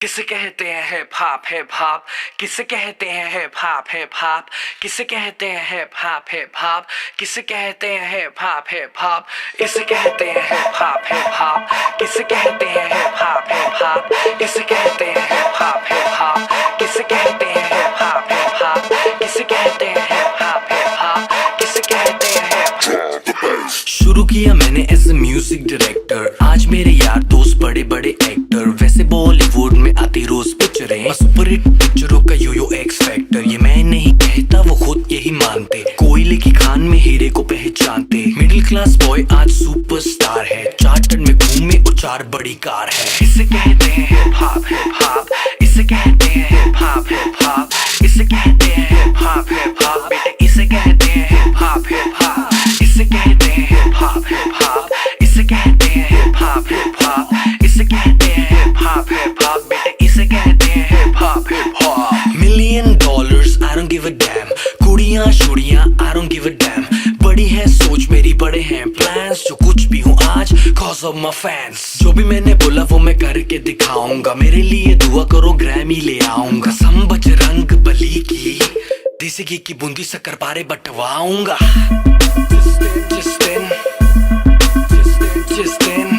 किसे कहते हैं हिप हॉप हिप हॉप, किसे कहते हैं हिप हॉप हिप हॉप, किसे कहते हैं हिप हॉप हिप हॉप, किसे कहते हैं हिप हॉप हिप हॉप, इसे कहते हैं हिप हॉप हिप हॉप, किसे कहते हैं हिप हॉप हिप हॉप, किसे कहते हैं हिप हॉप हिप हॉप, किसे कहते हैं हिप हॉप हिप हॉप, किसे कहते हैं हिप हॉप हिप हॉप, किसे कहते हैं हिप। शुरू किया मैंने एज ए म्यूजिक डायरेक्टर, आज मेरे यार दोस्त बड़े बड़े एक्टर, वैसे बॉलीवुड में आती रोज पिक्चरें, सुपर हिट पिक्चरों का यो एक्स फैक्टर, ये मैं नहीं कहता वो खुद यही मानते, कोयले की खान में हीरे को पहचानते, मिडिल क्लास बॉय आज सुपरस्टार है, चार्टर्ड में घूमे और 4 बड़ी कार है। इसे कहते हैं हिप हॉप हिप हॉप, इसे कहते हैं हिप हॉप हिप हॉप, इसे कहते हैं हिप हॉप हिप हॉप, बेटे इसे कहते हैं हिप हॉप हिप हॉप, इसे कहते हैं हिप हॉप हिप हॉप, इसे कहते हैं हिप हॉप हिप हॉप, इसे कहते हैं हिप हॉप हिप हॉप, बेटे इसे कहते हैं hip hop hip hop. $1,000,000 I don't give a damn, कुड़ियां शुड़ियां I don't give a damn, बड़ी है सोच मेरी बड़े हैं प्लान्स, जो कुछ भी हूँ आज cause of my fans, जो भी मैंने बोला वो मैं करके दिखाऊंगा, मेरे लिए दुआ करो ग्रैमी ले आऊंगा, सम बजरंग बली की देसी घी की बूंदी शक्कर पारे बटवाऊंगा, जिस दिन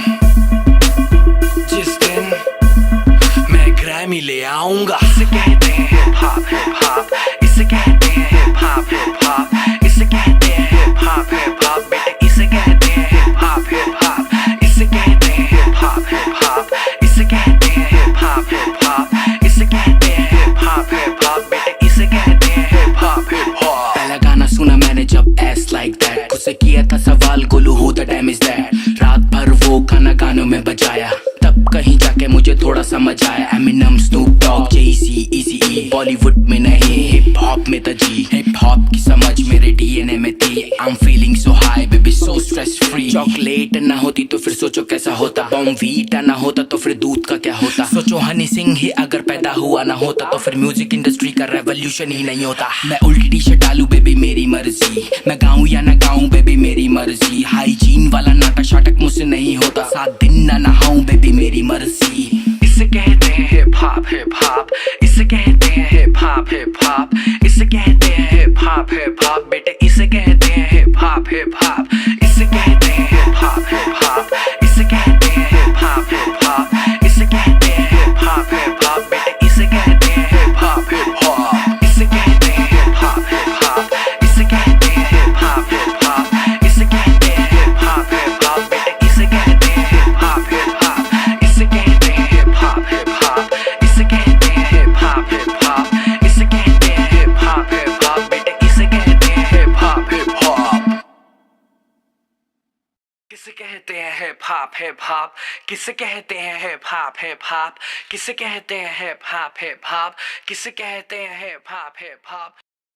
मैं ग्रैमी ले आऊंगा। इसे कहते हैं हिप हॉप हिप हॉप, इसे कहते हैं हिप हॉप हिप हॉप, इसे कहते हैं हिप हॉप हिप हॉप, बेटे इसे कहते हैं हिप हॉप हिप हॉप, इसे कहते हैं हिप हॉप हिप हॉप, इसे कहते हैं हिप हॉप हिप हॉप, इसे कहते हैं हिप हॉप हिप हॉप, बेटे इसे कहते हैं हिप हॉप हिप हॉप। पहला गाना सुना मैंने जब एस लाइक दैट, खुद से किया था सवाल Golu who the dam is that, रात भर वो गाना गानों में बजाया, तब कहीं जाके मुझे थोड़ा समझ आया, एमिनम स्नूप डॉग जेसी इजी, बॉलीवुड में नहीं हिप हॉप में था जी, हिप हॉप की समझ मेरे डीएनए में थी, I am feeling so high baby so stress free, chocolate ना होती तो फिर सोचो कैसा होता, बॉर्नवीटा ना होता तो फिर दूध का क्या होता, सोचो हनी सिंह ही अगर पैदा हुआ ना होता तो फिर म्यूजिक इंडस्ट्री का रेवोल्यूशन ही नहीं होता। मैं उल्टी टी शर्ट डालू बेबी मेरी मर्जी, मैं गाऊं या ना गाऊं बेबी मेरी मर्जी, हाइजीन वाला नाटक शाटक मुझसे नहीं होता, 7 दिन ना नहाऊं बेबी मेरी मर्जी। इसे कहते हैं हिप हॉप हिप हॉप, इसे कहते हैं हिप हॉप हिप हॉप, इसे कहते हैं हिप हॉप हिप हॉप, बेटे इसे कहते हैं हिप हॉप हिप हॉप, इसे कहते हैं हिप हॉप हिप हॉप, इसे कहते हैं हिप हॉप हिप हॉप, इसे कहते हैं हिप हॉप हिप हॉप, बेटे इसे कहते हैं हिप हॉप हिप हॉप, इसे कहते हैं हिप हॉप हिप हॉप, इसे कहते हैं हिप हॉप हिप हॉप, इसे कहते हैं हिप हॉप हिप हॉप, बेटे इसे कहते हैं हिप हॉप हिप हॉप, इसे कहते हैं हिप हॉप हिप हॉप, इसे कहते हैं हिप हॉप हिप हॉप, इसे कहते हैं हिप हॉप हिप हॉप, बेटे इसे कहते हैं हिप हॉप हिप हॉप। किसे कहते हैं हिप हॉप हिप हॉप, किसे कहते हैं हिप हॉप हिप हॉप, किसे कहते हैं हिप हॉप हिप हॉप, किसे कहते हैं हिप हॉप हिप हॉप।